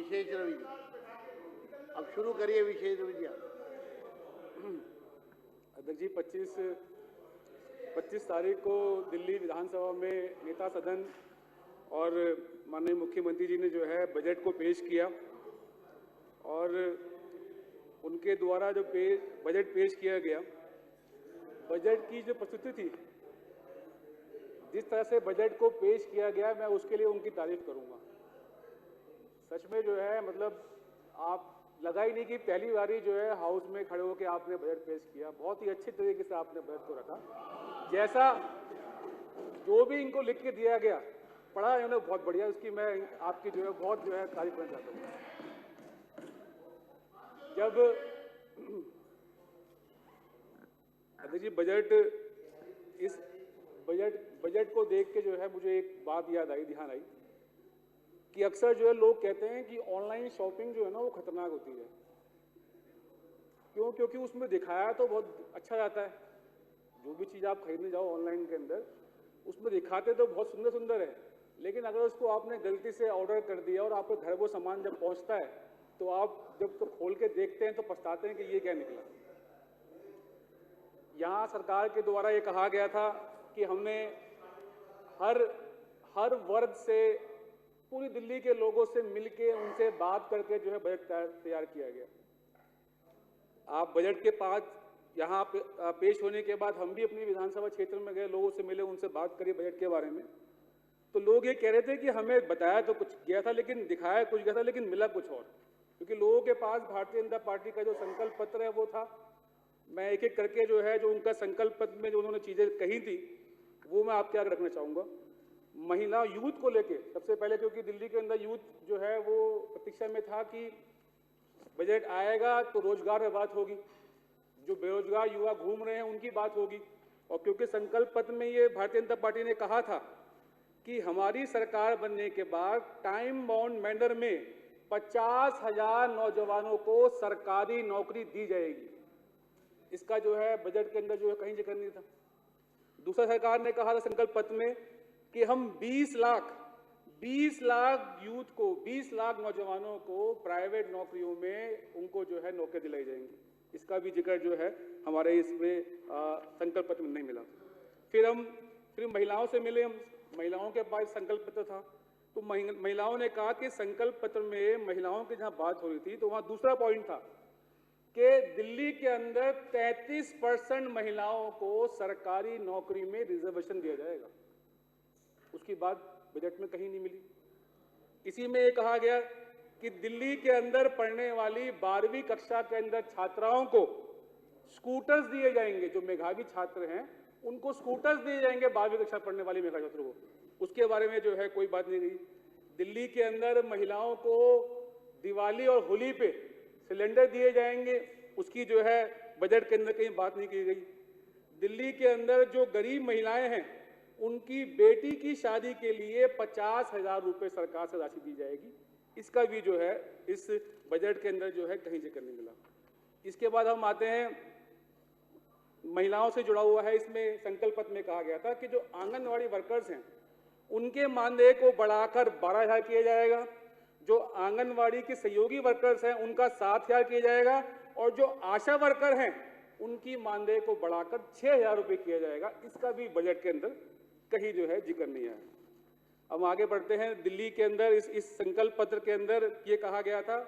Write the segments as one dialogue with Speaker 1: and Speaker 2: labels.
Speaker 1: विशेष रवैया। अब शुरू करिए विशेष रवैया।
Speaker 2: अध्यक्ष जी, 25 तारीख को दिल्ली विधानसभा में नेता सदन और माननीय मुख्यमंत्री जी ने जो है बजट को पेश किया और उनके द्वारा जो बजट पेश किया गया, बजट की जो प्रस्तुति थी, जिस तरह से बजट को पेश किया गया, मैं उसके लिए उनकी तारीफ करूंगा। सच में जो है मतलब आप लगा ही नहीं कि पहली बारी जो है हाउस में खड़े होकर आपने बजट पेश किया। बहुत ही अच्छे तरीके से आपने बजट को रखा। जैसा जो भी इनको लिख के दिया गया, पढ़ा इन्होंने बहुत बढ़िया। उसकी मैं आपकी जो है बहुत जो है तारीफ करना चाहता हूँ। जब अध्यक्ष जी इस बजट को देख के जो है मुझे एक बात ध्यान आई कि अक्सर जो है लोग कहते हैं कि ऑनलाइन शॉपिंग जो है ना वो खतरनाक होती है। क्यों? क्योंकि उसमें दिखाया तो बहुत अच्छा जाता है। जो भी चीज़ आप खरीदने जाओ ऑनलाइन के अंदर, उसमें दिखाते तो बहुत सुंदर सुंदर है, लेकिन अगर उसको आपने गलती से ऑर्डर कर दिया और आपके घर वो सामान जब पहुंचता है तो आप जब तो खोल के देखते हैं तो पछताते हैं कि ये क्या निकला। यहाँ सरकार के द्वारा ये कहा गया था कि हमने हर वर्ग से, पूरी दिल्ली के लोगों से मिलके उनसे बात करके जो है बजट तैयार किया गया। आप बजट के पास यहाँ पेश होने के बाद हम भी अपनी विधानसभा क्षेत्र में गए, लोगों से मिले, उनसे बात करी बजट के बारे में। तो लोग ये कह रहे थे कि हमें बताया तो कुछ गया था, लेकिन दिखाया कुछ गया था, लेकिन मिला कुछ और। क्योंकि लोगों के पास भारतीय जनता पार्टी का जो संकल्प पत्र है वो था। मैं एक एक करके जो है जो उनका संकल्प पत्र में जो उन्होंने चीज़ें कही थी वो मैं आपके आगे रखना चाहूँगा। महिला यूथ को लेके सबसे पहले, क्योंकि दिल्ली के अंदर यूथ जो है वो प्रतीक्षा में था कि बजट आएगा तो रोजगार में बात होगी, जो बेरोजगार युवा घूम रहे हैं उनकी बात होगी। और क्योंकि संकल्प पत्र में ये भारतीय जनता पार्टी ने कहा था कि हमारी सरकार बनने के बाद टाइम बाउंड मैनर में 50,000 नौजवानों को सरकारी नौकरी दी जाएगी। इसका जो है बजट के अंदर जो है कहीं जिक्र नहीं था। दूसरा, सरकार ने कहा था संकल्प पत्र में कि हम 20 लाख यूथ को, 20 लाख नौजवानों को प्राइवेट नौकरियों में उनको जो है नौकरी दिलाई जाएंगी। इसका भी जिक्र जो है हमारे इसमें संकल्प पत्र में नहीं मिला। फिर महिलाओं से मिले हम, महिलाओं के पास संकल्प पत्र था, तो महिलाओं ने कहा कि संकल्प पत्र में महिलाओं की जहाँ बात हो रही थी तो वहाँ दूसरा पॉइंट था कि दिल्ली के अंदर 33% महिलाओं को सरकारी नौकरी में रिजर्वेशन दिया जाएगा। उसकी बात बजट में कहीं नहीं मिली। इसी में ये कहा गया कि दिल्ली के अंदर पढ़ने वाली 12वीं कक्षा के अंदर छात्राओं को स्कूटर्स दिए जाएंगे। जो मेधावी छात्र हैं उनको स्कूटर्स दिए जाएंगे, 12वीं कक्षा पढ़ने वाली मेधावी छात्रों को। उसके बारे में जो है कोई बात नहीं गई। दिल्ली के अंदर महिलाओं को दिवाली और होली पे सिलेंडर दिए जाएंगे, उसकी जो है बजट के अंदर कहीं बात नहीं की गई। दिल्ली के अंदर जो गरीब महिलाएं हैं उनकी बेटी की शादी के लिए 50,000 रुपये सरकार से राशि दी जाएगी। इसका भी जो है इस बजट के अंदर जो है कहीं जिक्र नहीं मिला। इसके बाद हम आते हैं, महिलाओं से जुड़ा हुआ है, इसमें संकल्प पत्र में कहा गया था कि जो आंगनवाड़ी वर्कर्स हैं उनके मानदेय को बढ़ाकर 12,000 किया जाएगा। जो आंगनवाड़ी के सहयोगी वर्कर्स हैं उनका 7,000 किया जाएगा, और जो आशा वर्कर हैं उनकी मानदेय को बढ़ाकर 6,000 रुपये किया जाएगा। इसका भी बजट के अंदर कहीं जो है जिक्र नहीं आया। अब आगे बढ़ते हैं। दिल्ली के अंदर इस संकल्प पत्र के अंदर ये कहा गया था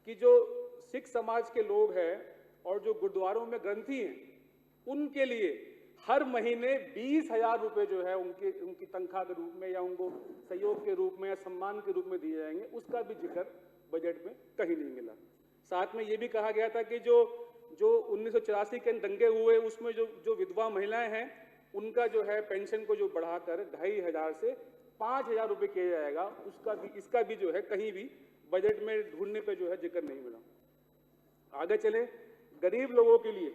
Speaker 2: कि जो सिख समाज के लोग हैं और जो गुरुद्वारों में ग्रंथी हैं उनके लिए हर महीने 20,000 रुपये जो है उनकी तनख्वाह के रूप में या उनको सहयोग के रूप में या सम्मान के रूप में दिए जाएंगे। उसका भी जिक्र बजट में कहीं नहीं मिला। साथ में ये भी कहा गया था कि जो 1984 के दंगे हुए उसमें जो विधवा महिलाएं हैं उनका जो है पेंशन को जो बढ़ाकर 2,500 से 5,000 रुपये किया जाएगा। इसका भी जो है कहीं भी बजट में ढूंढने पे जो है जिक्र नहीं मिला। आगे चले, गरीब लोगों के लिए,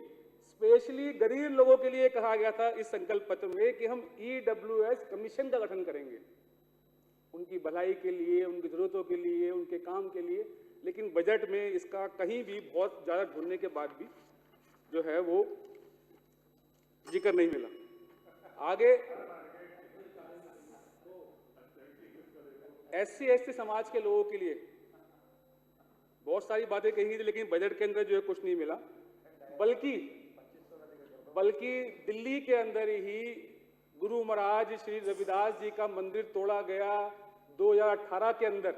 Speaker 2: स्पेशली गरीब लोगों के लिए कहा गया था इस संकल्प पत्र में कि हम EWS कमीशन का गठन करेंगे उनकी भलाई के लिए, उनकी जरूरतों के लिए, उनके काम के लिए। लेकिन बजट में इसका कहीं भी बहुत ज्यादा ढूंढने के बाद भी जो है वो जिक्र नहीं मिला। आगे SC/ST समाज के लोगों के लिए बहुत सारी बातें कही थी, लेकिन बजट के अंदर जो है कुछ नहीं मिला। बल्कि दिल्ली के अंदर ही गुरु महाराज श्री रविदास जी का मंदिर तोड़ा गया 2018 के अंदर।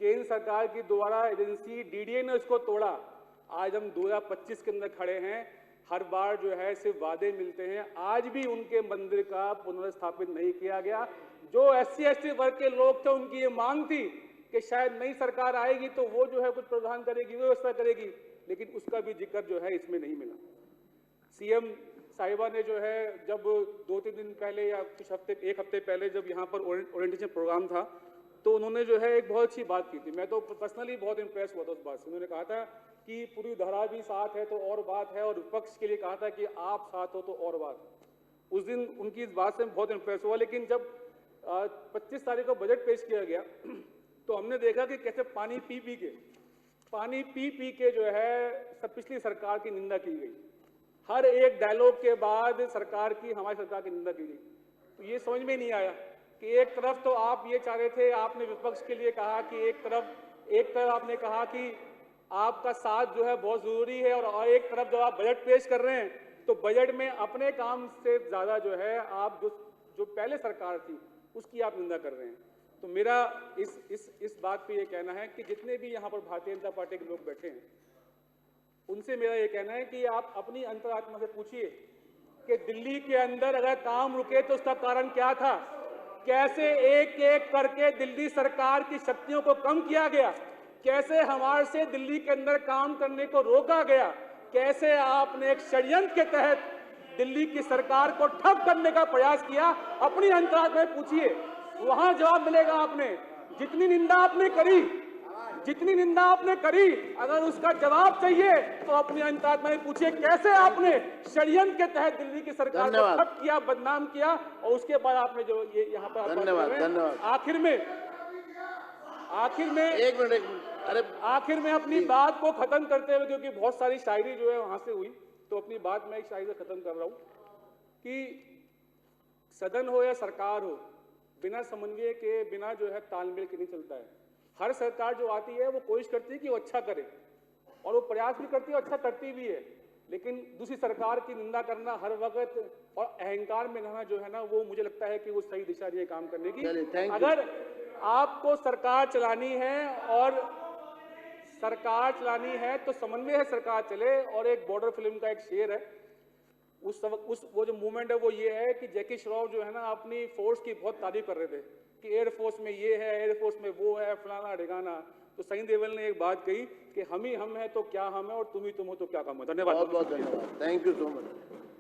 Speaker 2: केंद्र सरकार की द्वारा एजेंसी डीडीए ने उसको तोड़ा। आज हम 2025 के अंदर खड़े हैं। हर बार जो है सिर्फ वादे मिलते हैं। आज भी उनके मंदिर का पुनर्स्थापित नहीं किया गया। जो SC/ST वर्ग के लोग थे, उनकी ये मांग थी कि शायद नई सरकार आएगी तो वो जो है कुछ प्रावधान करेगी, व्यवस्था करेगी, लेकिन उसका भी जिक्र जो है इसमें नहीं मिला। सीएम साहिबा ने जो है जब 2-3 दिन पहले या कुछ एक हफ्ते पहले जब यहाँ पर ओरिएंटेशन प्रोग्राम था, तो उन्होंने जो है एक बहुत अच्छी बात की थी। मैं तो पर्सनली बहुत इंप्रेस हुआ था उस बात से। उन्होंने कहा था कि पूरी धारा भी साथ है तो और बात है, और विपक्ष के लिए कहा था कि आप साथ हो तो और बात है। उस दिन उनकी इस बात से बहुत इंप्रेस हुआ। लेकिन जब 25 तारीख को बजट पेश किया गया तो हमने देखा कि कैसे पानी पी पी के जो है सब पिछली सरकार की निंदा की गई। हर एक डायलॉग के बाद सरकार की, हमारी सरकार की निंदा की गई। तो ये समझ में नहीं आया कि एक तरफ तो आप ये चाह रहे थे, आपने विपक्ष के लिए कहा कि एक तरफ आपने कहा कि आपका साथ जो है बहुत जरूरी है, और एक तरफ जब आप बजट पेश कर रहे हैं तो बजट में अपने काम से ज्यादा जो है आप जो पहले सरकार थी उसकी आप निंदा कर रहे हैं। तो मेरा इस बात पे ये कहना है कि जितने भी यहाँ पर भारतीय जनता पार्टी के लोग बैठे हैं, उनसे मेरा ये कहना है कि आप अपनी अंतरात्मा से पूछिए कि दिल्ली के अंदर अगर काम रुके तो उसका कारण क्या था। कैसे एक एक करके दिल्ली सरकार की शक्तियों को कम किया गया, कैसे हमारे से दिल्ली के अंदर काम करने को रोका गया, कैसे आपने एक षड्यंत्र के तहत दिल्ली की सरकार को ठप करने का प्रयास किया। अपनी अंतरात्मा में पूछिए, वहां जवाब मिलेगा। आपने जितनी निंदा आपने करी, अगर उसका जवाब चाहिए तो अपनी अंतरात्मा में पूछिए कैसे आपने षड्यंत्र के तहत दिल्ली की सरकार को ठप किया, बदनाम किया, और उसके बाद आपने जो ये यहाँ पर
Speaker 1: धन्यवाद।
Speaker 2: आखिर में अपनी बात को खत्म करते हुए, क्योंकि बहुत सारी शायरी जो है वहां से हुई, तो अपनी बात मैं एक शायरी से खत्म कर रहा हूं कि सदन हो या सरकार हो, बिना समन्वय के, बिना जो है तालमेल के नहीं चलता है। हर सरकार जो आती है वो कोशिश करती है कि वो अच्छा करे, और वो प्रयास भी करती है, अच्छा करती भी है, लेकिन दूसरी सरकार की निंदा करना हर वक्त और अहंकार में रहना जो है ना, वो मुझे लगता है कि वो सही दिशा नहीं है काम करने की। अगर आपको सरकार चलानी है तो समन्वय है सरकार चले। और एक बॉर्डर फिल्म का एक शेर है, वो जो मूवमेंट है वो ये है कि जैकी श्रॉफ जो है ना अपनी फोर्स की बहुत तारीफ कर रहे थे कि एयरफोर्स में ये है, एयरफोर्स में वो है, फलाना ढिकाना। तो सनी देओल ने एक बात कही कि हम ही हम है तो क्या हम है, और तुम ही तुम हो तो क्या कम है। धन्यवाद।
Speaker 1: बहुत धन्यवाद। Thank you so much.